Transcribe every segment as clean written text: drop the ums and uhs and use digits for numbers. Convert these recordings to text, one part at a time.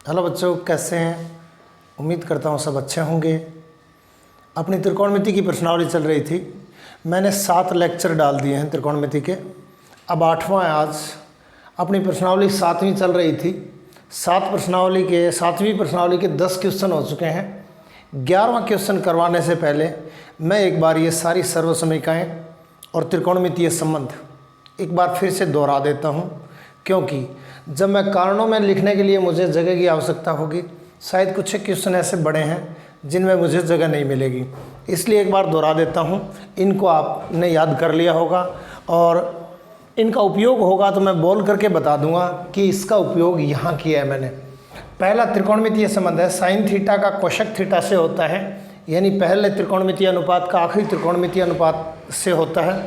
Hello बच्चों, कैसे हैं? उम्मीद करता हूँ सब अच्छे होंगे। अपनी त्रिकोणमिति की प्रश्नावली चल रही थी। मैंने 7 लेक्चर डाल दिए हैं त्रिकोणमिति के। अब 8वां है आज। अपनी प्रश्नावली 7वीं चल रही थी। 7वीं प्रश्नावली के 10 क्वेश्चन हो चुके हैं। 11वां क्वेश्चन करवाने से पहले मैं एक बार ये सारी सर्वसमीकाएँ और त्रिकोणमितीय संबंध एक बार फिर से दोहरा देता हूँ, क्योंकि जब मैं कारणों में लिखने के लिए मुझे जगह की आवश्यकता होगी, शायद कुछ क्वेश्चन ऐसे बड़े हैं जिनमें मुझे जगह नहीं मिलेगी, इसलिए एक बार दोहरा देता हूँ। इनको आपने याद कर लिया होगा और इनका उपयोग होगा तो मैं बोल करके बता दूंगा कि इसका उपयोग यहाँ किया है मैंने। पहला त्रिकोणमितीय संबंध है साइन थीटा का कोशक थीटा से होता है, यानी पहले त्रिकोणमितीय अनुपात का आखिरी त्रिकोणमितीय अनुपात से होता है,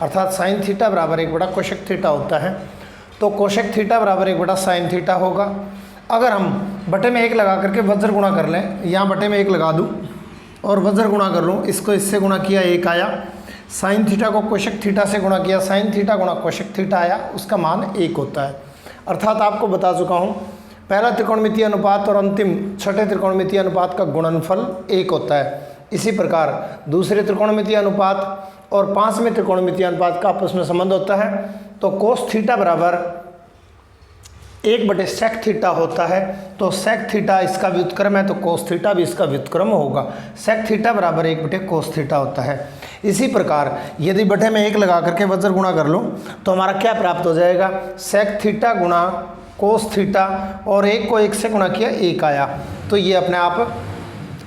अर्थात साइन थीटा बराबर 1 कोशक थीटा होता है। तो कोशक थीटा बराबर 1 साइन थीटा होगा। अगर हम बटे में 1 लगा करके वज्र गुणा कर लें, यहाँ बटे में 1 लगा दूँ और वज्र गुणा कर लूँ, इसको इससे गुणा किया 1 आया। साइन थीटा को कोशक थीटा से गुणा किया, साइन थीटा गुणा कोशक थीटा आया, उसका मान 1 होता है। अर्थात आपको बता चुका हूँ, पहला त्रिकोणमितीय अनुपात और अंतिम छठे त्रिकोणमितीय अनुपात का गुणनफल 1 होता है। इसी प्रकार दूसरे त्रिकोणमितीय अनुपात और 5वें त्रिकोणमितीय अनुपात का आपस में संबंध होता है। तो कोस थीटा बराबर 1/sec थीटा होता है। तो sec थीटा इसका व्युत्क्रम है, तो कोस थीटा भी इसका व्युत्क्रम होगा। sec थीटा बराबर 1/cos थीटा होता है। इसी प्रकार यदि बटे में 1 लगा करके वज्र गुणा कर लूँ तो हमारा क्या प्राप्त हो जाएगा? sec थीटा गुणा कोस थीटा, और 1 को 1 से गुणा किया 1 आया, तो ये अपने आप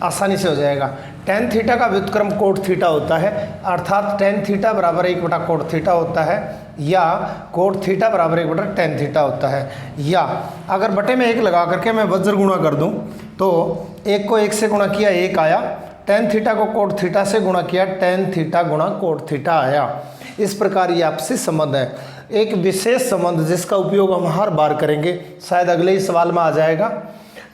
आसानी से हो जाएगा। टेन थीटा का व्युत्क्रम कोट थीटा होता है, अर्थात टेन थीटा बराबर 1/कोट थीटा होता है, या कोट थीटा बराबर 1/टेन थीटा होता है। या अगर बटे में 1 लगा करके मैं वज्र गुणा कर दूं तो 1 को 1 से गुणा किया 1 आया, टेन थीटा को कोट थीटा से गुणा किया टेन थीटा गुणा कोट थीटा आया। इस प्रकार ये आपसी संबंध है, एक विशेष संबंध जिसका उपयोग हम हर बार करेंगे, शायद अगले ही सवाल में आ जाएगा।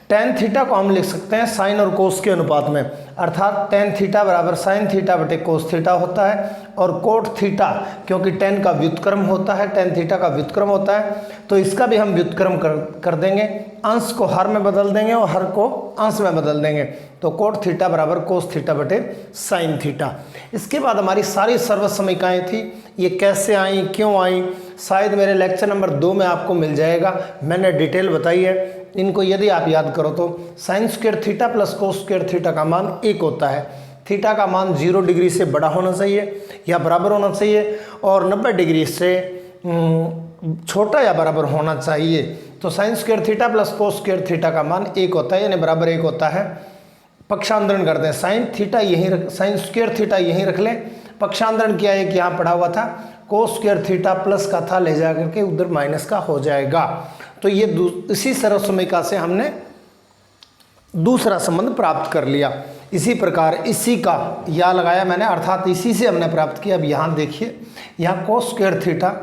टेन थीटा को हम लिख सकते हैं साइन और कोस के अनुपात में, अर्थात टेन थीटा बराबर साइन थीटा बटे कोस थीटा होता है, और कोट थीटा क्योंकि टेन का व्युत्क्रम होता है, टेन थीटा का व्युत्क्रम होता है, तो इसका भी हम व्युत्क्रम कर देंगे, अंश को हर में बदल देंगे और हर को अंश में बदल देंगे। तो कोट थीटा बराबर कोस थीटा बटे साइन थीटा। इसके बाद हमारी सारी सर्वसमीकाएँ थी, ये कैसे आई, क्यों आई, शायद मेरे लेक्चर नंबर 2 में आपको मिल जाएगा, मैंने डिटेल बताई है। इनको यदि आप याद करो तो sign square theta plus cos square theta का मान 1 होता है। थीटा का मान 0 डिग्री से बड़ा होना चाहिए या बराबर होना चाहिए, और 90 डिग्री से छोटा या बराबर होना चाहिए। तो sign square theta plus cos square theta का मान 1 होता है, यानी बराबर 1 होता है। पक्षांतरण करते हैं, साइन स्क्वायर थीटा यहीं रख लें, पक्षांतरण किया एक यहाँ पढ़ा हुआ था, कोस स्क्वायर थीटा प्लस का था, ले जा करके उधर माइनस का हो जाएगा। तो ये इसी सर्वसमीका से हमने दूसरा संबंध प्राप्त कर लिया। इसी प्रकार इसी का या लगाया मैंने, अर्थात इसी से हमने प्राप्त किया। अब यहाँ देखिए, यहाँ कोस स्क्वायर थीटा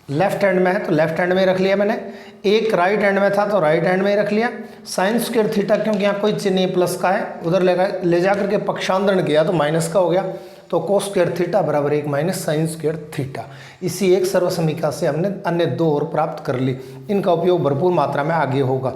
लेफ्ट हैंड में है तो लेफ्ट हैंड में रख लिया मैंने, एक राइट हैंड में था तो राइट हैंड में ही रख लिया। साइन स्क्वायर थीटा क्योंकि यहाँ कोई चिन्ह प्लस का है, उधर ले जा करके पक्षांतरण किया तो माइनस का हो गया। तो कोस स्क्वायर थीटा बराबर 1 माइनस साइन स्क्वायर थीटा। इसी एक सर्वसमीका से हमने अन्य 2 और प्राप्त कर ली। इनका उपयोग भरपूर मात्रा में आगे होगा।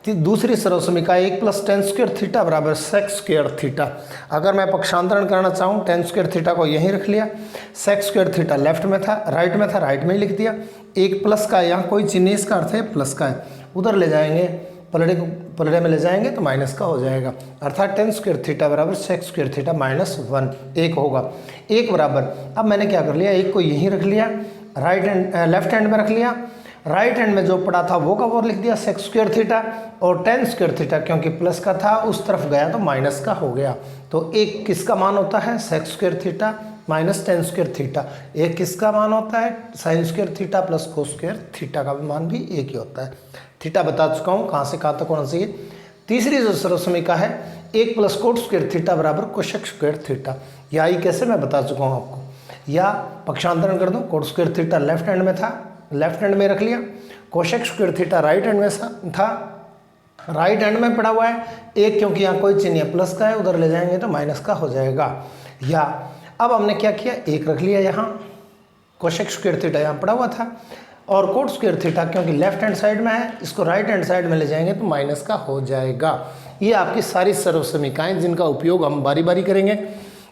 दूसरी सर्वसमीका 1 प्लस टेन स्क्वायर थीटा बराबर सेक स्क्वायर थीटा। अगर मैं पक्षांतरण करना चाहूँ, टेन स्क्वायर थीटा को यहीं रख लिया, सेक स्क्वायर थीटा लेफ्ट में था, राइट में था, राइट में ही लिख दिया। एक प्लस का, यहाँ कोई चिन्ह इसका अर्थ है प्लस का है, उधर ले जाएंगे पलड़े में ले जाएंगे तो माइनस का हो जाएगा, अर्थात टेन स्क्वायर थीटा बराबर सेक स्क्वायर थीटा माइनस 1 1 होगा। 1 बराबर, अब मैंने क्या कर लिया, 1 को यहीं रख लिया, लेफ्ट हैंड में रख लिया, राइट हैंड में जो पड़ा था वो का वो लिख दिया सेक स्क्वायर थीटा, और टेन स्क्वायर थीटा क्योंकि प्लस का था उस तरफ गया तो माइनस का हो गया। तो एक किसका मान होता है, sec square theta minus tan square theta. एक किसका मान होता है, sine square theta plus cos square theta का मान भी एक ही होता है। थीटा बता चुका हूँ कहाँ से कहाँ तक होना चाहिए। तीसरी जो सर्वसमीका है 1 प्लस कोट स्क्वायर थीटा बराबर कोशक स्क्वायर थीटा। या आई कैसे मैं बता चुका हूँ आपको, या पक्षांतरण कर दूँ, coat square theta left hand में था, लेफ्ट हैंड में रख लिया, कोशक स्क्वायर थीटा राइट हैंड में था, राइट हैंड में पड़ा हुआ है, एक क्योंकि यहाँ कोई चिन्ह प्लस का है, उधर ले जाएंगे तो माइनस का हो जाएगा। या अब हमने क्या किया, 1 रख लिया, यहाँ कोशक स्क्वायर थीटा यहाँ पड़ा हुआ था, और कोट स्क्वायर थीटा क्योंकि लेफ्ट हैंड साइड में है, इसको राइट हैंड साइड में ले जाएंगे तो माइनस का हो जाएगा। ये आपकी सारी सर्व समीकरणाएं जिनका उपयोग हम बारी बारी करेंगे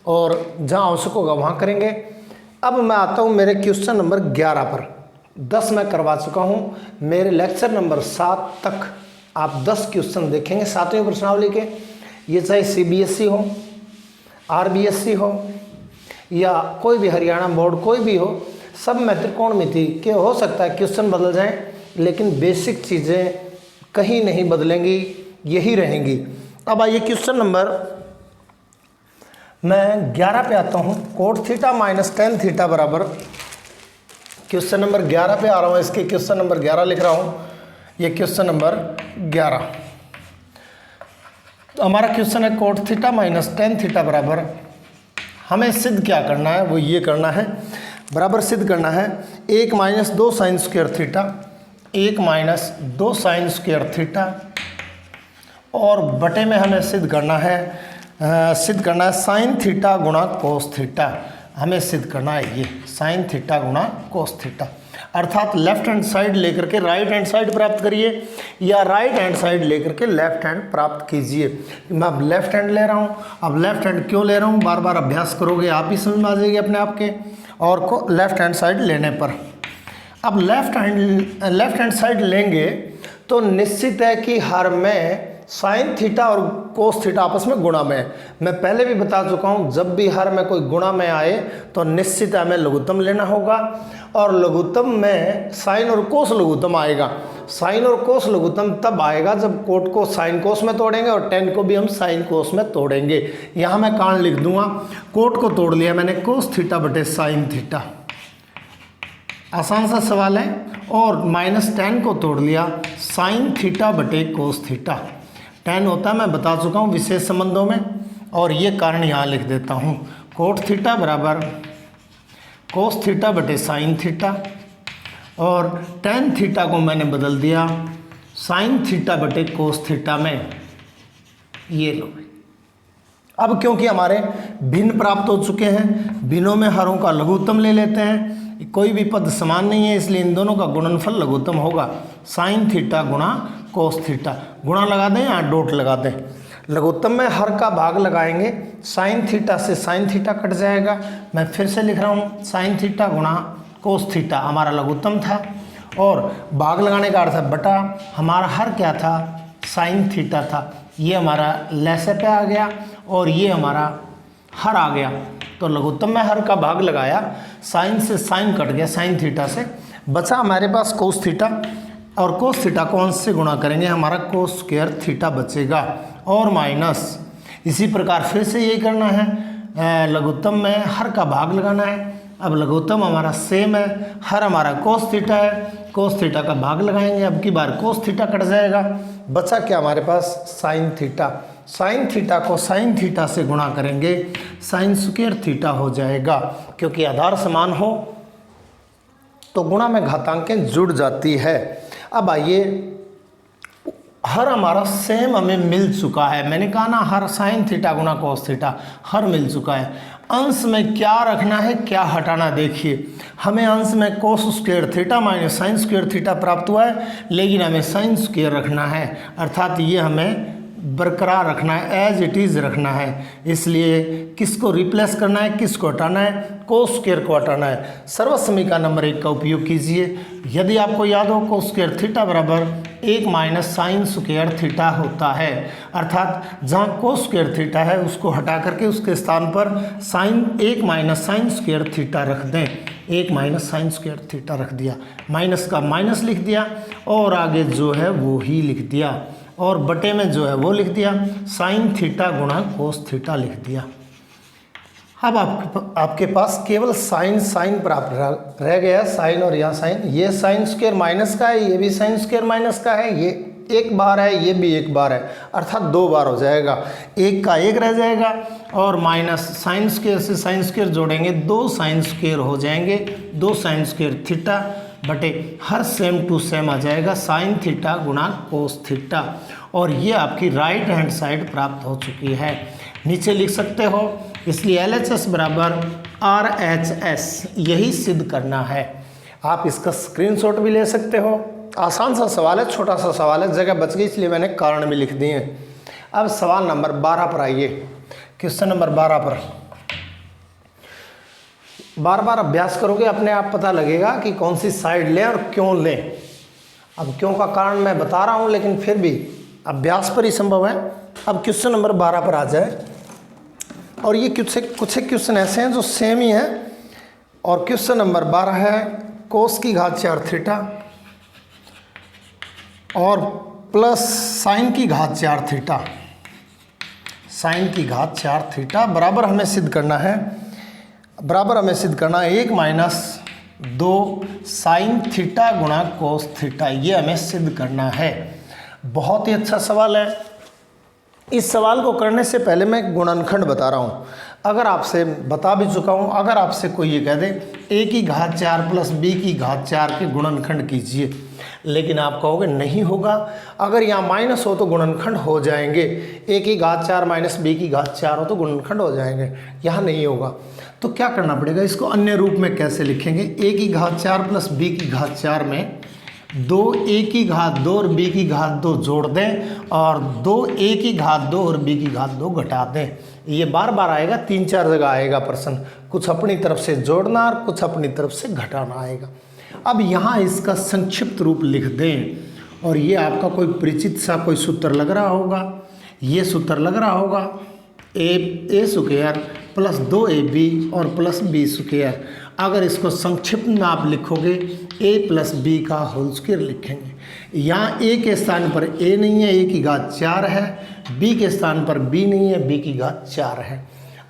और जहाँ आवश्यक होगा वहाँ करेंगे। अब मैं आता हूँ मेरे क्वेश्चन नंबर 11 पर। 10 मैं करवा चुका हूँ, मेरे लेक्चर नंबर 7 तक आप 10 क्वेश्चन देखेंगे 7वीं प्रश्नावली के। ये चाहे CBSE हो, RBSE हो या कोई भी हरियाणा बोर्ड कोई भी हो, सब में त्रिकोणमिति के हो सकता है क्वेश्चन बदल जाएं, लेकिन बेसिक चीज़ें कहीं नहीं बदलेंगी, यही रहेंगी। अब आइए क्वेश्चन नंबर मैं 11 पे आता हूँ। Cot theta minus tan theta बराबर, क्वेश्चन नंबर 11 पे आ रहा हूँ, इसके क्वेश्चन नंबर 11 लिख रहा हूँ। ये क्वेश्चन नंबर 11 तो हमारा क्वेश्चन है cot theta minus tan theta बराबर, हमें सिद्ध क्या करना है, वो ये करना है, बराबर सिद्ध करना है 1 minus 2 sign square theta, 1 minus 2 sign square theta, और बटे में हमें सिद्ध करना है साइन थीटा गुणा कोस थीटा। हमें सिद्ध करना है ये साइन थीटा गुणा कोस थीटा, अर्थात लेफ्ट हैंड साइड लेकर के राइट हैंड साइड प्राप्त करिए या राइट हैंड साइड लेकर के लेफ्ट हैंड प्राप्त कीजिए। मैं अब लेफ्ट हैंड ले रहा हूँ। अब लेफ्ट हैंड क्यों ले रहा हूँ, बार बार अभ्यास करोगे आप ही समझ में आ जाएगी अपने आप के। और को लेफ्ट हैंड साइड लेने पर, अब लेफ्ट हैंड साइड लेंगे तो निश्चित है कि हर में साइन थीटा और कोस थीटा आपस में गुणा में है। मैं पहले भी बता चुका हूँ, जब भी हर में कोई गुणा में आए तो निश्चित हमें लघुत्तम लेना होगा, और लघुत्तम में साइन और कोस लघुत्तम आएगा। साइन और कोस लघुत्तम तब आएगा जब कोट को साइन कोस में तोड़ेंगे और टेन को भी हम साइन कोस में तोड़ेंगे। यहाँ मैं कारण लिख दूंगा, कोट को तोड़ लिया मैंने कोस थीटा बटे साइन थीटा, आसान सा सवाल है, और माइनस टेन को तोड़ लिया साइन थीटा बटे कोस थीटा। टेन होता है मैं बता चुका हूँ विशेष संबंधों में, और ये कारण यहाँ लिख देता हूँ, कोट थीटा बराबर कोस थीटा बटे साइन थीटा, और टेन थीटा को मैंने बदल दिया साइन थीटा बटे कोस थीटा में। ये लो, अब क्योंकि हमारे भिन्न प्राप्त हो चुके हैं, भिन्नों में हरों का लघुत्तम ले लेते हैं। कोई भी पद समान नहीं है, इसलिए इन दोनों का गुणनफल लघुत्तम होगा साइन थीटा गुणा कोस थीटा। गुणा लगा दें या डॉट लगा दें, लघुत्तम में हर का भाग लगाएंगे, साइन थीटा से साइन थीटा कट जाएगा। मैं फिर से लिख रहा हूँ साइन थीटा गुणा कोस थीटा हमारा लघुत्तम था, और भाग लगाने का अर्थ है बटा, हमारा हर क्या था, साइन थीटा था। ये हमारा लैसे पे आ गया और ये हमारा हर आ गया, तो लघुत्तम में हर का भाग लगाया, साइन से साइन कट गया, साइन थीटा से बचा हमारे पास कोस थीटा, और कोस थीटा को अंश से गुणा करेंगे, हमारा कोस स्क्वायर थीटा बचेगा, और माइनस इसी प्रकार फिर से यही करना है, लघुत्तम में हर का भाग लगाना है। अब लघुत्तम हमारा सेम है, हर हमारा कोस थीटा है, कोस थीटा का भाग लगाएंगे, अब की बार कोस थीटा कट जाएगा, बचा क्या हमारे पास साइन थीटा। साइन थीटा को साइन थीटा से गुणा करेंगे, साइन स्क्वायर थीटा हो जाएगा, क्योंकि आधार समान हो तो गुणा में घातांकें जुड़ जाती है। अब आइए, हर हमारा सेम हमें मिल चुका है, मैंने कहा ना हर साइन थीटा गुणा कोस थीटा, हर मिल चुका है। अंश में क्या रखना है क्या हटाना, देखिए हमें अंश में कोस square theta minus sine square theta प्राप्त हुआ है, लेकिन हमें साइन स्क्वायर रखना है, अर्थात ये हमें बरकरार रखना है, एज इट इज़ रखना है। इसलिए किसको रिप्लेस करना है, किसको हटाना है, कोस स्क्वायर को हटाना है। सर्व समीकरण नंबर 1 का उपयोग कीजिए। यदि आपको याद हो कोस स्क्वायर थीटा बराबर 1 माइनस साइन स्क्वायर थीटा होता है, अर्थात जहाँ कोस स्क्वायर थीटा है उसको हटा करके उसके स्थान पर sine 1 minus sine square theta रख दें, 1 माइनस साइन स्क्वायर थीटा रख दिया, माइनस का माइनस लिख दिया और आगे जो है वो ही लिख दिया, और बटे में जो है वो लिख दिया साइन थीटा गुणा कोस थीटा लिख दिया। अब आपके पास केवल साइन साइन प्राप्त रह गया, साइन और यहाँ साइन, ये साइन स्क्वायर माइनस का है, ये भी साइन स्क्वायर माइनस का है, ये एक बार है, ये भी एक बार है, अर्थात 2 बार हो जाएगा, 1 का 1 रह जाएगा, और माइनस साइन स्क्वायर से साइन स्क्वायर जोड़ेंगे 2 साइन स्क्वायर हो जाएंगे, 2 साइन स्क्वायर थीटा बटे हर सेम टू सेम आ जाएगा साइन थीटा गुणा कोस थीटा, और ये आपकी राइट हैंड साइड प्राप्त हो चुकी है। नीचे लिख सकते हो, इसलिए LHS बराबर RHS यही सिद्ध करना है। आप इसका स्क्रीनशॉट भी ले सकते हो। आसान सा सवाल है, छोटा सा सवाल है, जगह बच गई इसलिए मैंने कारण भी लिख दिए। अब सवाल नंबर 12 पर आइए। क्वेश्चन नंबर 12 पर बार बार अभ्यास करोगे अपने आप पता लगेगा कि कौन सी साइड लें और क्यों लें। अब क्यों का कारण मैं बता रहा हूँ, लेकिन फिर भी अभ्यास पर ही संभव है। अब क्वेश्चन नंबर 12 पर आ जाए, और ये कुछ क्वेश्चन ऐसे हैं जो सेम ही हैं। और क्वेश्चन नंबर 12 है कोस की घात 4 थीटा और प्लस साइन की घात 4 थीटा, साइन की घात 4 थीटा बराबर हमें सिद्ध करना है, बराबर हमें सिद्ध करना है 1 - 2 साइन थीटा गुणा कोस थीटा, ये हमें सिद्ध करना है। बहुत ही अच्छा सवाल है। इस सवाल को करने से पहले मैं गुणनखंड बता रहा हूँ। अगर आपसे बता भी चुका हूँ, अगर आपसे कोई ये कह दे a की घात 4 प्लस b की घात 4 के गुणनखंड कीजिए, लेकिन आप कहोगे नहीं होगा। अगर यहाँ माइनस हो तो गुणनखंड हो जाएंगे, a की घात 4 माइनस b की घात 4 हो तो गुणनखंड हो जाएंगे, यहाँ नहीं होगा। तो क्या करना पड़ेगा, इसको अन्य रूप में कैसे लिखेंगे। a की घात 4 प्लस b की घात 4 में 2a की घात 2 और b की घात 2 जोड़ दें और 2a की घात 2 और b की घात 2 घटा दें। ये बार बार आएगा, 3-4 जगह आएगा प्रश्न, कुछ अपनी तरफ से जोड़ना और कुछ अपनी तरफ से घटाना आएगा। अब यहाँ इसका संक्षिप्त रूप लिख दें, और ये आपका कोई परिचित सा कोई सूत्र लग रहा होगा, ये सूत्र लग रहा होगा a स्क्वायर प्लस 2ab और प्लस b स्क्वायर। अगर इसको संक्षिप्त में आप लिखोगे a प्लस b का होल स्क्वायर लिखेंगे। यहाँ a के स्थान पर a नहीं है, a की घात 4 है, b के स्थान पर b नहीं है, b की घात 4 है।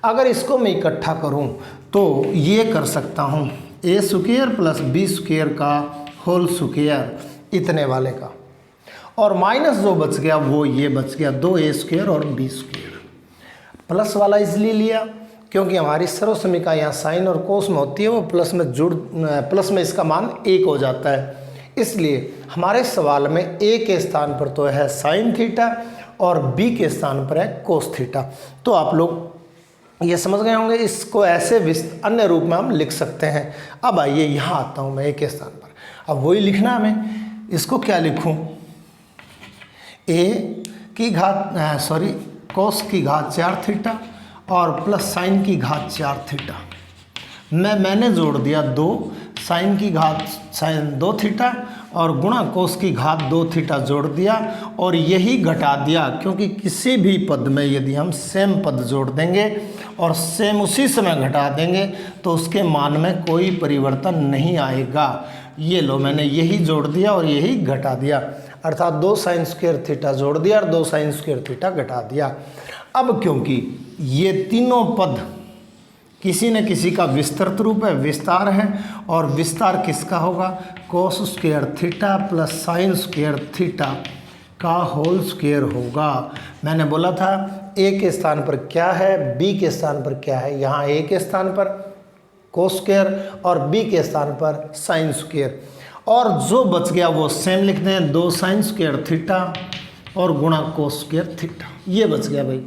अगर इसको मैं इकट्ठा करूँ तो ये कर सकता हूँ a square plus b square का होल स्क्वायर इतने वाले का, और माइनस जो बच गया वो ये बच गया 2a स्क्वायर और b स्क्वायर। प्लस वाला इसलिए लिया क्योंकि हमारी सर्वसमीका यहाँ साइन और कोस में होती है, वो प्लस में इसका मान 1 हो जाता है। इसलिए हमारे सवाल में a के स्थान पर तो है साइन थीटा और b के स्थान पर है कोस थीटा। तो आप लोग ये समझ गए होंगे, इसको ऐसे अन्य रूप में हम लिख सकते हैं। अब आइए यहाँ आता हूँ मैं a के स्थान पर, अब वही लिखना हमें। इसको क्या लिखूँ, कोस की घात 4 थीटा और प्लस साइन की घात 4 थीटा। मैंने जोड़ दिया 2 साइन की घात 2 थीटा और गुणा कोस की घात 2 थीटा जोड़ दिया, और यही घटा दिया, क्योंकि किसी भी पद में यदि हम सेम पद जोड़ देंगे और सेम उसी समय घटा देंगे तो उसके मान में कोई परिवर्तन नहीं आएगा। ये लो, मैंने यही जोड़ दिया और यही घटा दिया, अर्थात 2 साइन स्क्वायर थीटा जोड़ दिया और 2 साइन स्क्वायर थीटा घटा दिया। अब क्योंकि ये तीनों पद किसी न किसी का विस्तृत रूप है, विस्तार है, और विस्तार किसका होगा, कोस square theta plus sign square theta का होल स्क्वायर होगा। मैंने बोला था a के स्थान पर क्या है, b के स्थान पर क्या है। यहाँ a के स्थान पर कोस स्क्वायर और b के स्थान पर साइन स्क्वायर, और जो बच गया वो सेम लिखते हैं 2 साइन स्क्वायर थीटा और गुणा कोस स्क्वायर थीटा, ये बच गया भाई।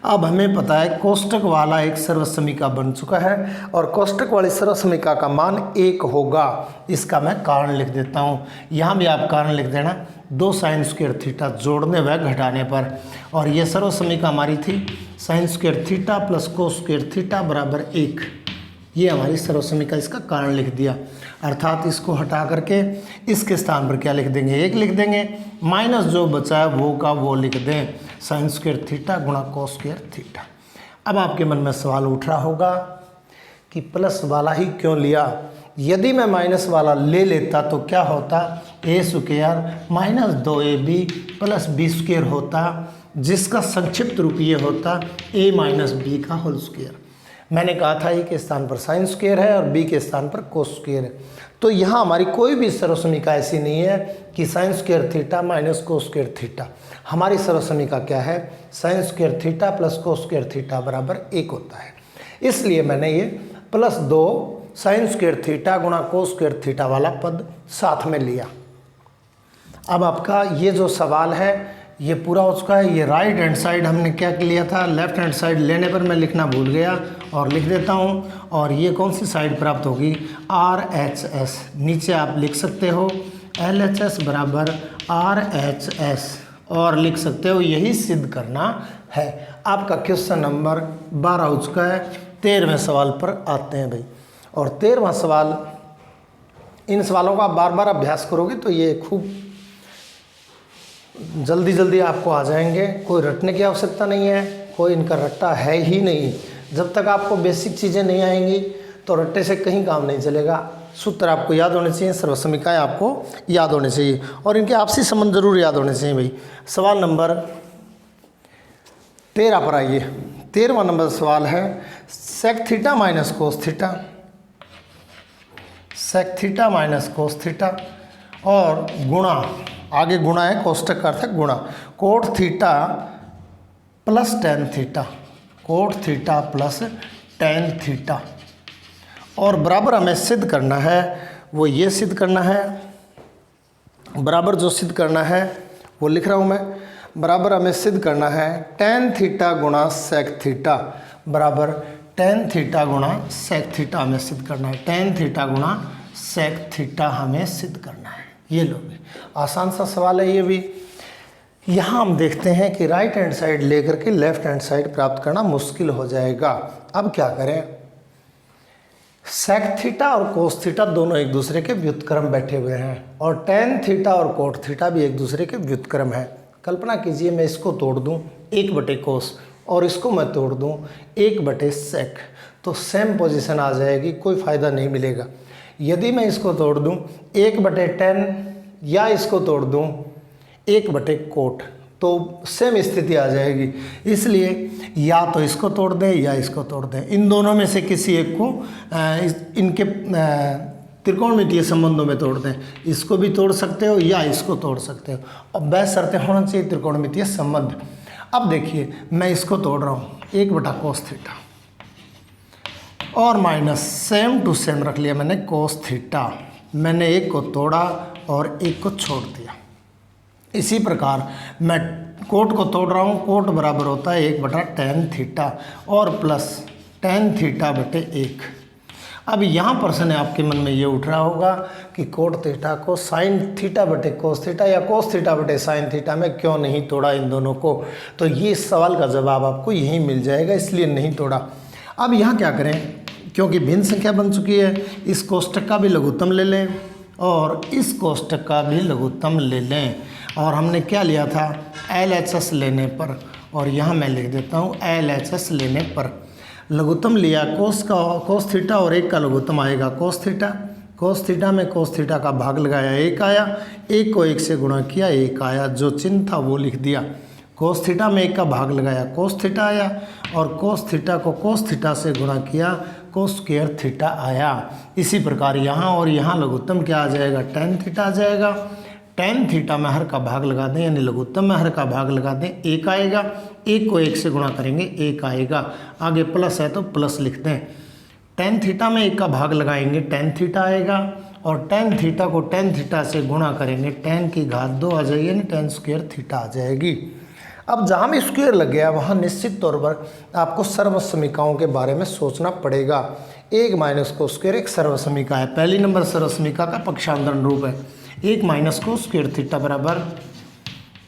अब हमें पता है कोष्टक वाला एक सर्वसमीका बन चुका है और कोष्टक वाली सर्वसमीका का मान 1 होगा। इसका मैं कारण लिख देता हूँ, यहाँ भी आप कारण लिख देना 2 साइन स्क्वायर थीटा जोड़ने व घटाने पर, और ये सर्वसमीका हमारी थी sign square theta plus cos square theta बराबर 1। ये हमारी सर्वसमीका, इसका कारण लिख दिया। अर्थात इसको हटा करके इसके स्थान पर क्या लिख देंगे, 1 लिख देंगे, माइनस जो बचा है वो का वो लिख दें साइन स्क्वायर थीटा गुणा कोस स्क्वायर थीटा। अब आपके मन में सवाल उठ रहा होगा कि प्लस वाला ही क्यों लिया, यदि मैं माइनस वाला ले लेता तो क्या होता, a square minus 2ab plus b square होता, जिसका संक्षिप्त रूप ये होता a माइनस b का होल स्क्वायर। मैंने कहा था a के स्थान पर साइन स्क्वायर है और b के स्थान पर कोस स्क्वायर है। तो यहाँ हमारी कोई भी सर्वसमीका ऐसी नहीं है कि साइन स्क्वायर थीटा माइनस कोस स्क्वायर थीटा। हमारी सर्वसमीका क्या है, sine square theta plus cos square theta बराबर 1 होता है। इसलिए मैंने ये प्लस 2 साइन स्क्वायर थीटा गुणा कोस स्क्वायर थीटा वाला पद साथ में लिया। अब आपका ये जो सवाल है ये पूरा हो चुका है। ये राइट हैंड साइड हमने क्या लिया था, लेफ्ट हैंड साइड लेने पर मैं लिखना भूल गया और लिख देता हूँ। और ये कौन सी साइड प्राप्त होगी, RHS। नीचे आप लिख सकते हो LHS बराबर RHS और लिख सकते हो, यही सिद्ध करना है। आपका क्वेश्चन नंबर 12 हो चुका है। 13वें सवाल पर आते हैं भाई। और 13वां सवाल, इन सवालों का आप बार बार अभ्यास करोगे तो ये खूब जल्दी जल्दी आपको आ जाएंगे। कोई रटने की आवश्यकता नहीं है, कोई इनका रट्टा है ही नहीं। जब तक आपको बेसिक चीज़ें नहीं आएंगी तो रट्टे से कहीं काम नहीं चलेगा। सूत्र आपको याद होने चाहिए, सर्वसमीकाएँ आपको याद होने चाहिए और इनके आपसी संबंध जरूर याद होने चाहिए भाई। सवाल नंबर 13 पर आइए। 13वां नंबर सवाल है sec theta minus cos theta, sec theta minus cos theta और गुणा, आगे गुणा है, कोष्टक का अर्थ है गुणा, cot theta plus tan theta, cot theta plus tan theta. और बराबर हमें सिद्ध करना है, वो ये सिद्ध करना है, बराबर जो सिद्ध करना है वो लिख रहा हूँ मैं। बराबर हमें सिद्ध करना है टेन थीटा गुणा सेक थीटा बराबर टेन थीटा गुणा सेक थीटा हमें सिद्ध करना है। टेन थीटा गुणा सेक थीटा हमें सिद्ध करना है। ये लो, आसान सा सवाल है ये भी। यहाँ हम देखते हैं कि राइट हैंड साइड लेकर के लेफ्ट हैंड साइड प्राप्त करना मुश्किल हो जाएगा। अब क्या करें, सेक थीटा और कोस थीटा दोनों एक दूसरे के व्युत्क्रम बैठे हुए हैं और टेन थीटा और कोट थीटा भी एक दूसरे के व्युत्क्रम है। कल्पना कीजिए मैं इसको तोड़ दूं 1/कोस और इसको मैं तोड़ दूं 1/सेक, तो सेम पोजीशन आ जाएगी, कोई फ़ायदा नहीं मिलेगा। यदि मैं इसको तोड़ दूं 1/10 या इसको तोड़ दूं 1/कोट तो सेम स्थिति आ जाएगी। इसलिए या तो इसको तोड़ दें या इसको तोड़ दें, इन दोनों में से किसी एक को इनके त्रिकोणमितीय संबंधों में तोड़ दें। इसको भी तोड़ सकते हो या इसको तोड़ सकते हो और बशर्ते होना चाहिए त्रिकोणमितीय संबंध। अब देखिए मैं इसको तोड़ रहा हूँ 1/कोस थीटा और माइनस सेम टू सेम रख लिया मैंने कोस थीटा। मैंने एक को तोड़ा और एक को छोड़ दिया। इसी प्रकार मैं कोट को तोड़ रहा हूँ, कोट बराबर होता है 1/tan थीटा और प्लस tan थीटा बटे 1। अब यहाँ प्रश्न आपके मन में ये उठ रहा होगा कि कोट थीटा को साइन थीटा बटे कोस थीटा या कोस थीटा बटे साइन थीटा में क्यों नहीं तोड़ा इन दोनों को। तो ये सवाल का जवाब आपको यहीं मिल जाएगा, इसलिए नहीं तोड़ा। अब यहाँ क्या करें, क्योंकि भिन्न संख्या बन चुकी है, इस कोष्टक का भी लघुत्तम ले लें और इस कोष्टक का भी लघुत्तम ले लें। और हमने क्या लिया था, LHS लेने पर, और यहाँ मैं लिख देता हूँ LHS लेने पर लघुत्तम लिया कोस थीटा और 1 का लघुत्तम आएगा कोस थीटा। कोस थीटा में कोस थीटा का भाग लगाया 1 आया, 1 को 1 से गुणा किया 1 आया, जो चिन्ह था वो लिख दिया। कोस थीटा में 1 का भाग लगाया कोस थीटा आया और कोस थीटा को कोस थीटा से गुणा किया कोस स्क्वायर थीटा आया। इसी प्रकार यहाँ और यहाँ लघुत्तम क्या आ जाएगा, tan थीटा आ जाएगा। tan थीटा में हर का भाग लगा दें, यानी लघुत्तम में हर का भाग लगा दें, 1 आएगा, 1 को 1 से गुणा करेंगे 1 आएगा, आगे प्लस है तो प्लस लिख दें। tan थीटा में 1 का भाग लगाएंगे tan थीटा आएगा और tan थीटा को tan थीटा से गुणा करेंगे tan की घात 2 आ जाएगी, यानी tan स्क्वायर थीटा आ जाएगी। अब जहाँ भी स्क्वायर लग गया वहाँ निश्चित तौर पर आपको सर्वसमीकाओं के बारे में सोचना पड़ेगा। 1 माइनस कोस स्क्वायर एक सर्वसमीका है, पहली नंबर सर्वसमीका का पक्षांतरण रूप है। 1 माइनस कोस स्क्वायर थीटा बराबर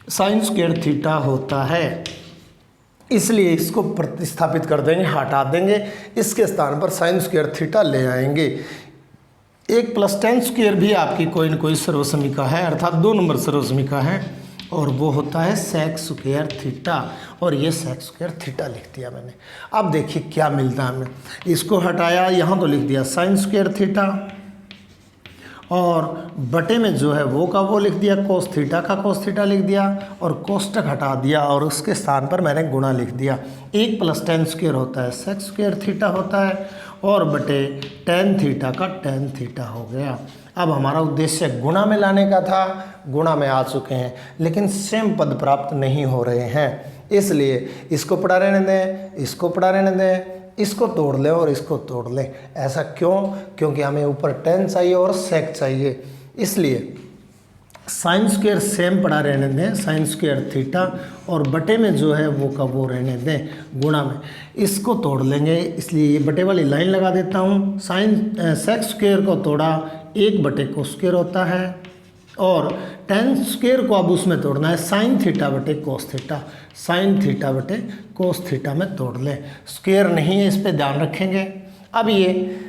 साइन स्क्वायर थीटा होता है। इसलिए इसको प्रतिस्थापित कर देंगे, हटा देंगे, इसके स्थान पर साइन स्क्वायर थीटा ले आएंगे। 1 प्लस tan स्क्वायर भी आपकी कोई न कोई सर्वसमीका है, अर्थात 2 नंबर सर्वसमीका है और वो होता है सेक स्क्वायर थीटा, और ये सेक स्क्वायर थीटा लिख दिया मैंने। अब देखिए क्या मिलता है, हमें इसको हटाया, यहाँ तो लिख दिया साइन स्क्वायर थीटा और बटे में जो है वो का वो लिख दिया, कोस थीटा का कोस थीटा लिख दिया और कोष्टक हटा दिया और उसके स्थान पर मैंने गुणा लिख दिया। 1 प्लस tan स्क्वायर होता है सेक स्क्वायर थीटा होता है और बटे tan थीटा का tan थीटा हो गया। अब हमारा उद्देश्य गुणा में लाने का था, गुणा में आ चुके हैं, लेकिन सेम पद प्राप्त नहीं हो रहे हैं, इसलिए इसको पड़ा रहने दें, इसको पड़ा रहने दें, इसको तोड़ लें और इसको तोड़ लें। ऐसा क्यों? क्योंकि हमें ऊपर tan चाहिए और सेक चाहिए, इसलिए साइन स्क्वायर सेम पड़ा रहने दें, साइन स्क्वायर थीटा, और बटे में जो है वो का वो रहने दें गुणा में। इसको तोड़ लेंगे, इसलिए ये बटे वाली लाइन लगा देता हूँ। सेक स्क्वायर को तोड़ा 1 बटे को स्क्वायर होता है, और टेन स्क्वायर को अब उसमें तोड़ना है साइन थीटा बटे कोस थीटा, साइन थीटा बटे कोस थीटा में तोड़ लें। स्क्वायर नहीं है, इस पर ध्यान रखेंगे। अब ये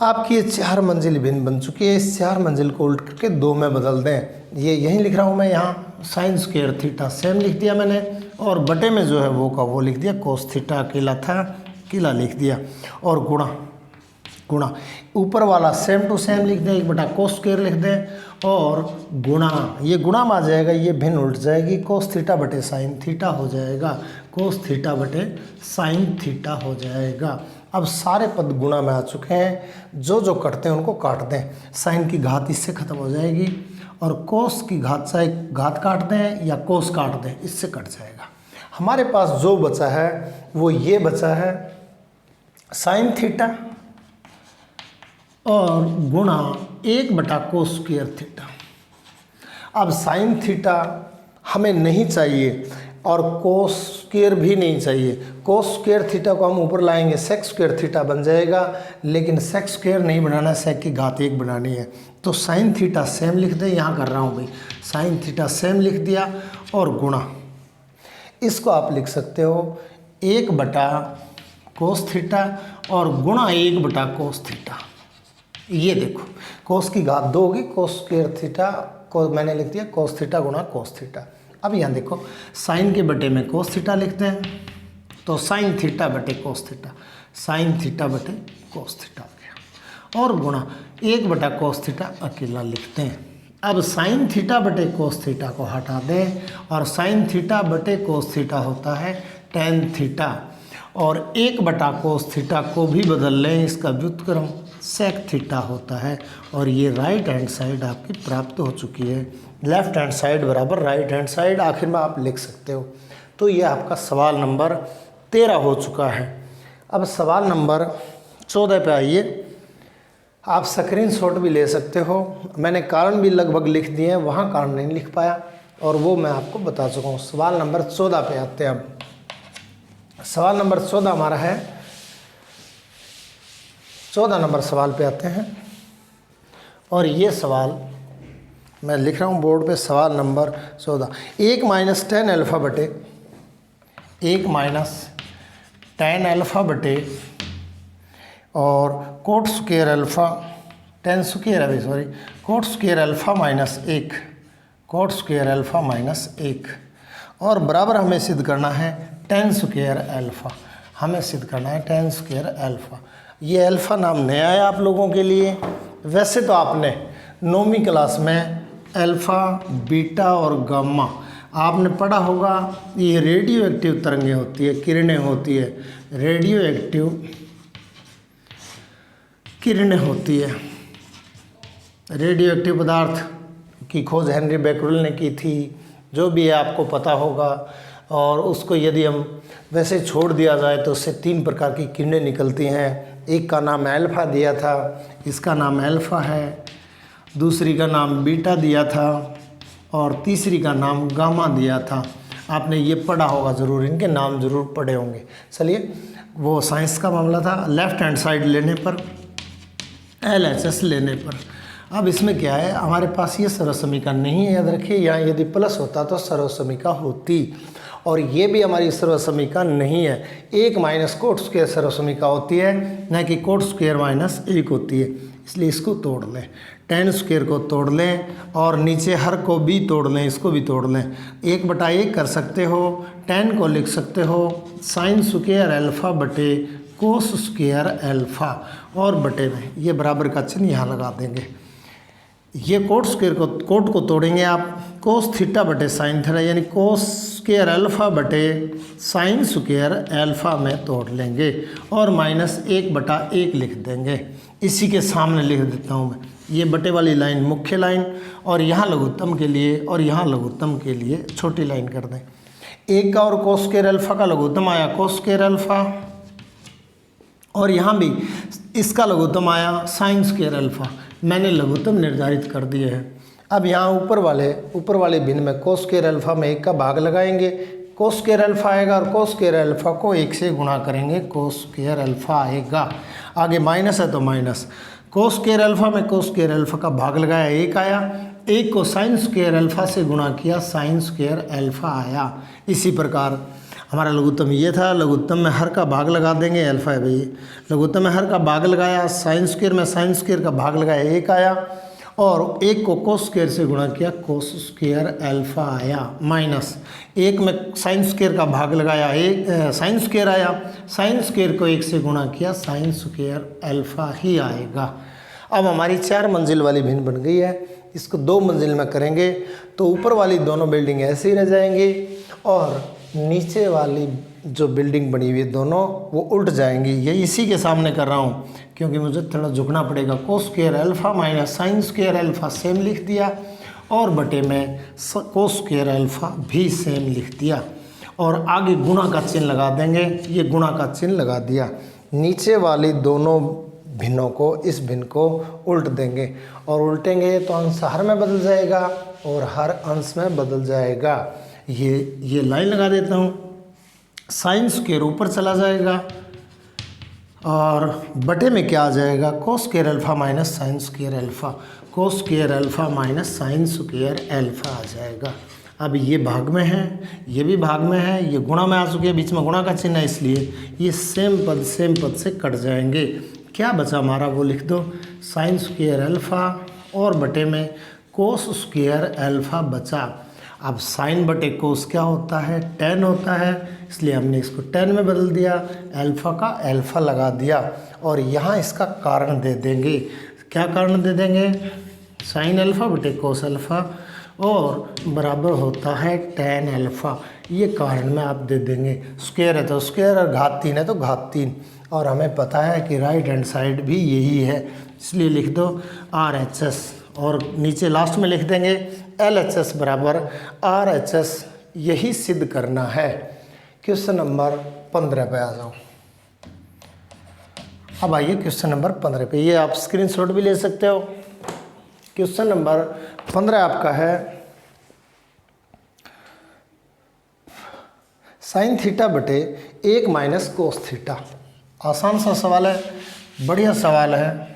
आपकी ये 4 मंजिल भिन्न बन चुकी है, इस 4 मंजिल को उल्ट करके 2 में बदल दें। ये यहीं लिख रहा हूँ मैं, यहाँ साइन स्क्वायर थीटा सेम लिख दिया मैंने, और बटे में जो है वो का वो लिख दिया, कोस थीटा अकेला था अकेला लिख दिया, और गुणा गुणा ऊपर वाला सेम टू सेम लिख दें, 1 बटा कोस स्क्वायर लिख दें, और गुणा, ये गुणा में आ जाएगा, ये भिन्न उल्ट जाएगी, कोस थीटा बटे साइन थीटा हो जाएगा, कोस थीटा बटे साइन थीटा हो जाएगा। अब सारे पद गुणा में आ चुके हैं, जो जो कटते हैं उनको काट दें। साइन की घात इससे खत्म हो जाएगी, और कोस की घात चाहे घात काट दें या कोस काट दें, इससे कट जाएगा। हमारे पास जो बचा है वो ये बचा है, साइन थीटा और गुणा 1 बटा कोस स्क्वायर थीटा। अब साइन थीटा हमें नहीं चाहिए और कोस स्क्वायर भी नहीं चाहिए। कोस स्क्वायर थीटा को हम ऊपर लाएंगे, सेक स्क्वायर थीटा बन जाएगा, लेकिन सेक स्क्वायर नहीं बनाना, सेक की घात 1 बनानी है। तो साइन थीटा सेम लिख दें, यहाँ कर रहा हूँ भाई, साइन थीटा सेम लिख दिया, और गुणा, इसको आप लिख सकते हो 1 बटा कोस थीटा और गुणा 1 बटा कोस थीटा। ये देखो, कोस की घात 2 होगी, कोस स्क्वायर थीटा को मैंने लिख दिया कोस थीटा गुणा कोस थीटा। अब यहाँ देखो, साइन के बटे में कोस थीटा लिखते हैं, तो साइन थीटा बटे कोस थीटा, साइन थीटा बटे कोस थीटा हो गया, और गुणा 1 बटा कोस थीटा अकेला लिखते हैं। अब साइन थीटा बटे कोस थीटा को हटा दें, और साइन थीटा बटे कोस थीटा होता है टेन थीटा, और 1 बटा कोस थीटा को भी बदल लें, इसका व्युत्क्रम सेक थीटा होता है, और ये राइट हैंड साइड आपकी प्राप्त हो चुकी है। लेफ्ट हैंड साइड बराबर राइट हैंड साइड आखिर में आप लिख सकते हो। तो ये आपका सवाल नंबर 13 हो चुका है। अब सवाल नंबर 14 पे आइए। आप स्क्रीनशॉट भी ले सकते हो, मैंने कारण भी लगभग लिख दिए हैं, वहाँ कारण नहीं लिख पाया, और वो मैं आपको बता चुका हूँ। सवाल नंबर 14 पे आते हैं। अब सवाल नंबर 14 हमारा है, 14 नंबर सवाल पे आते हैं, और ये सवाल मैं लिख रहा हूँ बोर्ड पे, सवाल नंबर 14। 1 माइनस टेन अल्फ़ा बटे 1 माइनस टेन अल्फ़ा बटे और cot square alpha tan square है, sorry, cot square alpha minus 1, cot square alpha minus 1, और बराबर हमें सिद्ध करना है टेन स्क्वायर अल्फ़ा, हमें सिद्ध करना है टेन स्क्वायर अल्फ़ा। ये अल्फ़ा नाम नया है आप लोगों के लिए। वैसे तो आपने 9वीं क्लास में अल्फ़ा, बीटा और गामा आपने पढ़ा होगा। ये रेडियो एक्टिव तरंगें होती है, किरणें होती है, रेडियो एक्टिव किरणें होती है। रेडियो एक्टिव पदार्थ की खोज हेनरी बेकरेल ने की थी, जो भी है आपको पता होगा। और उसको यदि हम वैसे छोड़ दिया जाए तो उससे 3 प्रकार की किरणें निकलती हैं। एक का नाम अल्फ़ा दिया था, इसका नाम अल्फ़ा है, दूसरी का नाम बीटा दिया था, और तीसरी का नाम गामा दिया था। आपने ये पढ़ा होगा ज़रूर, इनके नाम ज़रूर पढ़े होंगे। चलिए, वो साइंस का मामला था। लेफ़्ट हैंड साइड लेने पर, LHS लेने पर, अब इसमें क्या है, हमारे पास ये सर्वसमीका नहीं है, याद रखिए। यहाँ यदि प्लस होता तो सर्वसमीका होती, और ये भी हमारी सर्वसमीका नहीं है। 1 माइनस कोट स्क्वायर सर्वसमीका होती है, न कि कोट स्क्वायर माइनस 1 होती है। इसलिए इसको तोड़ लें, टेन स्क्वायर को तोड़ लें, और नीचे हर को भी तोड़ लें, इसको भी तोड़ लें। 1 बटा 1 कर सकते हो, टेन को लिख सकते हो साइन स्क्वायर अल्फ़ा बटे कोस स्क्वायर अल्फ़ा, और बटे में ये बराबर का चिन्ह यहाँ लगा देंगे। ये कोट स्क्वायर को, कोट को तोड़ेंगे आप, कोस थीटा बटे साइन थीटा, यानी कोस स्क्वायर अल्फ़ा बटे साइन स्क्वायर अल्फ़ा में तोड़ लेंगे, और माइनस 1 बटा 1 लिख देंगे। इसी के सामने लिख देता हूँ मैं, ये बटे वाली लाइन मुख्य लाइन, और यहाँ लघुत्तम के लिए और यहाँ लघुत्तम के लिए छोटी लाइन कर दें। 1 का और कोस स्क्वायर अल्फ़ा का लघुत्तम आया कोस स्क्वायर अल्फ़ा, और यहाँ भी इसका लघुत्तम आया साइन स्क्वायर अल्फ़ा। मैंने लघुत्तम निर्धारित कर दिए हैं। अब यहाँ ऊपर वाले भिन्न में कोस स्क्वायर अल्फा में 1 का भाग लगाएंगे, कोस स्क्वायर अल्फा आएगा और कोस स्क्वायर अल्फा को 1 से गुणा करेंगे, कोस स्क्वायर अल्फा आएगा। आगे माइनस है तो माइनस, कोस स्क्वायर अल्फा में कोस स्क्वायर अल्फा का भाग लगाया 1 आया, 1 को साइन स्क्वायर अल्फा से गुणा किया, साइन स्क्वायर अल्फा आया। इसी प्रकार हमारा लघुत्तम ये था, लघुत्तम में हर का भाग लगा देंगे, अल्फा है भाई, लघुत्तम में हर का भाग लगाया, साइन स्क्वायर में साइन स्क्वायर का भाग लगाया 1 आया, और 1 को कोस स्क्वायर से गुणा किया, कोस स्क्वायर अल्फा आया, माइनस 1 में साइन स्क्वायर का भाग लगाया 1 साइन स्क्वायर आया, साइन स्क्वायर को 1 से गुणा किया, साइन स्क्वायर अल्फा ही आएगा। अब हमारी 4 मंजिल वाली भिन्न बन गई है, इसको 2 मंजिल में करेंगे तो ऊपर वाली दोनों बिल्डिंग ऐसे ही रह जाएंगी और नीचे वाली जो बिल्डिंग बनी हुई है दोनों वो उल्ट जाएंगी। ये इसी के सामने कर रहा हूँ क्योंकि मुझे थोड़ा झुकना पड़ेगा। कोस square alpha minus sine square alpha same लिख दिया और बटे में कोस स्क्वायर अल्फा भी सेम लिख दिया और आगे गुणा का चिन्ह लगा देंगे, ये गुणा का चिन्ह लगा दिया। नीचे वाली दोनों भिन्नों को इस भिन्न को उल्ट देंगे और उल्टेंगे तो अंश हर में बदल जाएगा और हर अंश में बदल जाएगा। ये लाइन लगा देता हूँ, साइन स्क्वायर ऊपर चला जाएगा और बटे में क्या आ जाएगा, cos square alpha minus sine square alpha, cos square alpha minus sine square alpha आ जाएगा। अब ये भाग में है, ये भी भाग में है, ये गुणा में आ चुके हैं, बीच में गुणा का चिन्ह है इसलिए ये सेम पद से कट जाएंगे। क्या बचा हमारा वो लिख दो, साइन स्क्वायर अल्फा और बटे में कोस स्क्वायर अल्फा बचा। अब साइन बटे कोस क्या होता है, tan होता है, इसलिए हमने इसको tan में बदल दिया, अल्फ़ा का अल्फ़ा लगा दिया और यहाँ इसका कारण दे देंगे। क्या कारण दे देंगे, साइन अल्फ़ा बटे कोस अल्फ़ा और बराबर होता है tan अल्फ़ा, ये कारण में आप दे देंगे। स्क्वायर है तो स्क्वायर और घात 3 है तो घात 3 और हमें पता है कि राइट हैंड साइड भी यही है, इसलिए लिख दो RHS और नीचे लास्ट में लिख देंगे LHS बराबर RHS। यही सिद्ध करना है। क्वेश्चन नंबर 15 पे आ जाओ। अब आइए क्वेश्चन नंबर 15 पे, ये आप स्क्रीनशॉट भी ले सकते हो। क्वेश्चन नंबर 15 आपका है साइन थीटा बटे 1 माइनस कोस थीटा। आसान सा सवाल है, बढ़िया सवाल है।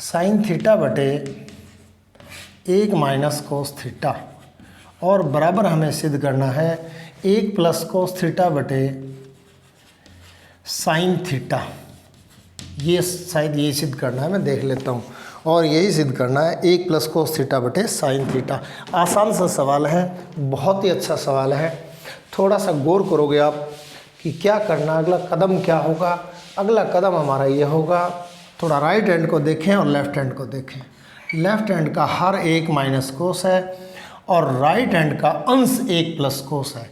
साइन थीटा बटे 1 माइनस कोस थीटा और बराबर हमें सिद्ध करना है 1 प्लस कोस थीटा बटे साइन थीटा। ये शायद ये सिद्ध करना है, मैं देख लेता हूँ, और यही सिद्ध करना है 1 प्लस कोस थीटा बटे साइन थीटा। आसान सा सवाल है, बहुत ही अच्छा सवाल है। थोड़ा सा गौर करोगे आप कि क्या करना, अगला कदम क्या होगा। अगला कदम हमारा ये होगा, थोड़ा राइट हैंड को देखें और लेफ्ट हैंड को देखें। लेफ्ट हैंड का हर 1 माइनस कोस है और राइट हैंड का अंश 1 प्लस कोस है,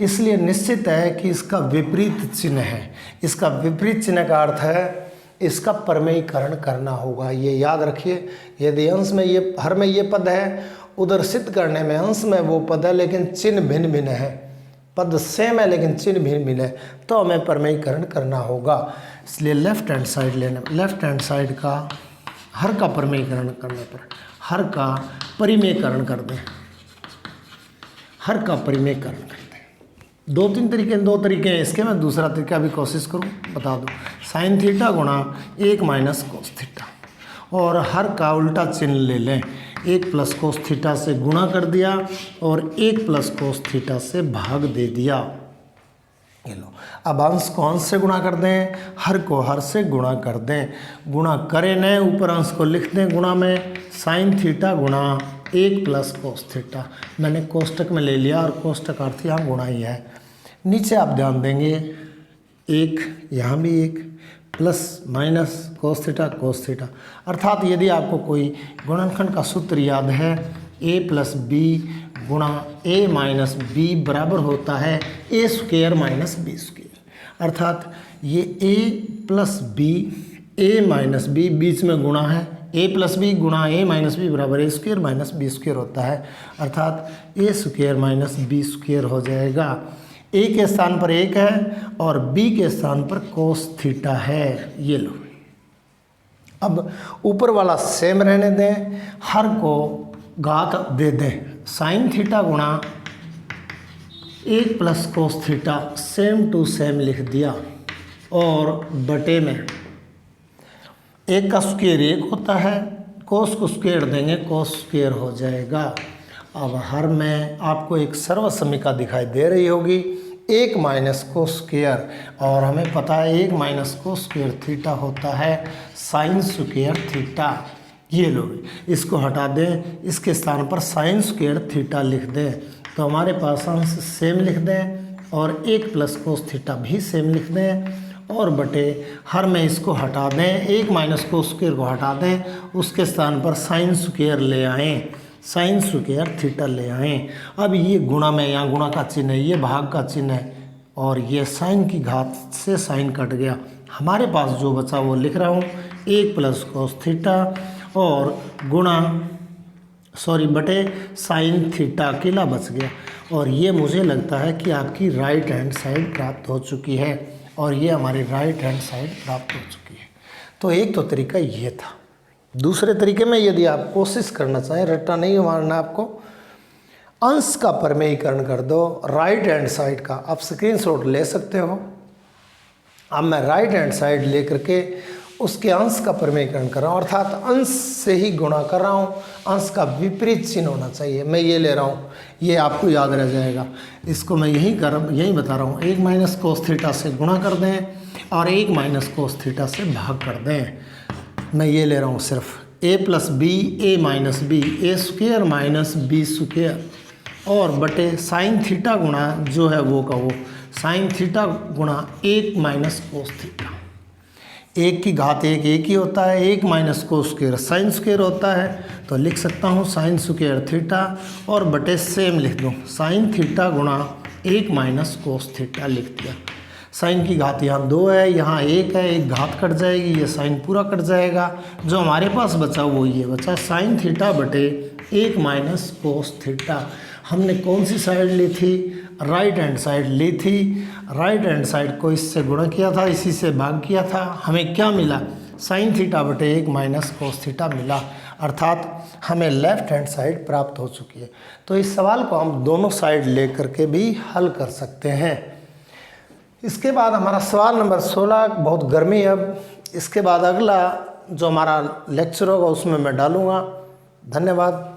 इसलिए निश्चित है कि इसका विपरीत चिन्ह है। इसका विपरीत चिन्ह का अर्थ है इसका परमेयीकरण करना होगा। ये याद रखिए, यदि अंश में ये हर में ये पद है, उधर सिद्ध करने में अंश में वो पद है लेकिन चिन्ह भिन्न भिन्न है। पद सेम है लेकिन चिन्ह भिन्न भिन्न है, तो हमें परमेयीकरण करना होगा। इसलिए लेफ्ट हैंड साइड लेने, लेफ्ट हैंड साइड का हर का परमेयीकरण करने पर हर का परिमेयकरण कर दें, हर का परिमेयकरण कर दें। 2-3 तरीके, 2 तरीके हैं इसके, मैं दूसरा तरीका भी कोशिश करूं, बता दूं। साइन थीटा गुणा 1 माइनस कोस थीटा और हर का उल्टा चिन्ह ले लें। 1 प्लस कोस थीटा से गुणा कर दिया और 1 प्लस कोस थीटा से भाग दे दिया। ये लो, अब अंश को अंश से गुणा कर दें, हर को हर से गुणा कर दें। गुणा करें न, ऊपर अंश को लिख दें गुणा में। साइन थीटा गुणा 1 प्लस कोस थीटा, मैंने कोष्टक में ले लिया और कोष्टक अर्थ यहाँ गुणा ही है। नीचे आप ध्यान देंगे 1, यहाँ भी 1 प्लस माइनस कोस थीटा, अर्थात यदि आपको कोई गुणनखंड का सूत्र याद है, a प्लस बी गुणा a माइनस बी बराबर होता है a square minus B square, अर्थात ये a plus B a minus B बीच में गुणा है, a प्लस बी गुणा a माइनस बी बराबर a square minus B square होता है, अर्थात a square minus B square हो जाएगा। a के स्थान पर 1 है और b के स्थान पर कोस थीटा है। ये लो, अब ऊपर वाला सेम रहने दें, हर को घात दे दें, साइन थीटा गुणा 1 plus cos theta same to same लिख दिया, और बटे में 1 का स्क्वायर 1 होता है, कोस को स्क्वायर देंगे कोस स्क्वायर हो जाएगा। अब हर में आपको एक सर्वसमीका दिखाई दे रही होगी, 1 माइनस कोस स्क्वायर, और हमें पता है 1 माइनस कोस स्क्वायर थीटा होता है साइन स्क्वायर थीटा। ये लो, इसको हटा दें, इसके स्थान पर साइन स्क्वायर थीटा लिख दें, तो हमारे पास अंश सेम लिख दें, और 1 प्लस कोस थीटा भी सेम लिख दें, और बटे हर में इसको हटा दें, 1 माइनस कोस स्क्वायर को हटा दें, उसके स्थान पर साइन स्क्वायर ले आएँ, साइन स्क्वायर थीटा ले आएँ। अब ये गुणा में, यहाँ गुणा का चिन्ह है, ये भाग का चिन्ह है, और ये साइन की घात से साइन कट गया। हमारे पास जो बचा वो लिख रहा हूँ, 1 प्लस कोस थीटा और गुणा बटे साइन थीटा अकेला बच गया। और ये मुझे लगता है कि आपकी राइट हैंड साइड प्राप्त हो चुकी है, और ये हमारी राइट हैंड साइड प्राप्त हो चुकी है। तो एक तो तरीका ये था। दूसरे तरीके में यदि आप कोशिश करना चाहें, रट्टा नहीं मारना आपको, अंश का परमेयीकरण कर दो राइट हैंड साइड का, आप स्क्रीनशॉट ले सकते हो। अब मैं राइट हैंड साइड लेकर के उसके अंश का परमेयीकरण कर रहा हूँ, अर्थात अंश से ही गुणा कर रहा हूँ, अंश का विपरीत चिन्ह होना चाहिए। मैं ये ले रहा हूँ, ये आपको याद रह जाएगा। इसको मैं यही बता रहा हूँ, 1 माइनस कोस थीटा से गुणा कर दें और 1 माइनस कोस थीटा से भाग कर दें। मैं ये ले रहा हूँ सिर्फ a plus b, a minus b, a square minus B square, और बटे साइन थीटा गुणा जो है वो का वो साइन थीटा गुणा 1 माइनस कोस थीटा। 1 की घात 1 ही होता है, 1 minus cos square sine square होता है, तो लिख सकता हूँ साइन स्क्वायर थीटा, और बटे सेम लिख दूँ साइन थीटा गुणा 1 माइनस कोस थीटा लिख दिया। साइन की घात यहाँ 2 है, यहाँ 1 है, एक घात कट जाएगी, ये साइन पूरा कट जाएगा। जो हमारे पास बचा वो ये बचा, साइन थीटा बटे 1 माइनस कोस थीटा। हमने कौन सी साइड ली थी? राइट हैंड साइड ली थी। राइट हैंड साइड को इससे गुणा किया था, इसी से भाग किया था। हमें क्या मिला? साइन थीटा बटे 1 माइनस कोस थीटा मिला, अर्थात हमें लेफ्ट हैंड साइड प्राप्त हो चुकी है। तो इस सवाल को हम दोनों साइड ले करके भी हल कर सकते हैं। इसके बाद हमारा सवाल नंबर 16, बहुत गर्मी है अब, इसके बाद अगला जो हमारा लेक्चर होगा उसमें मैं डालूँगा। धन्यवाद।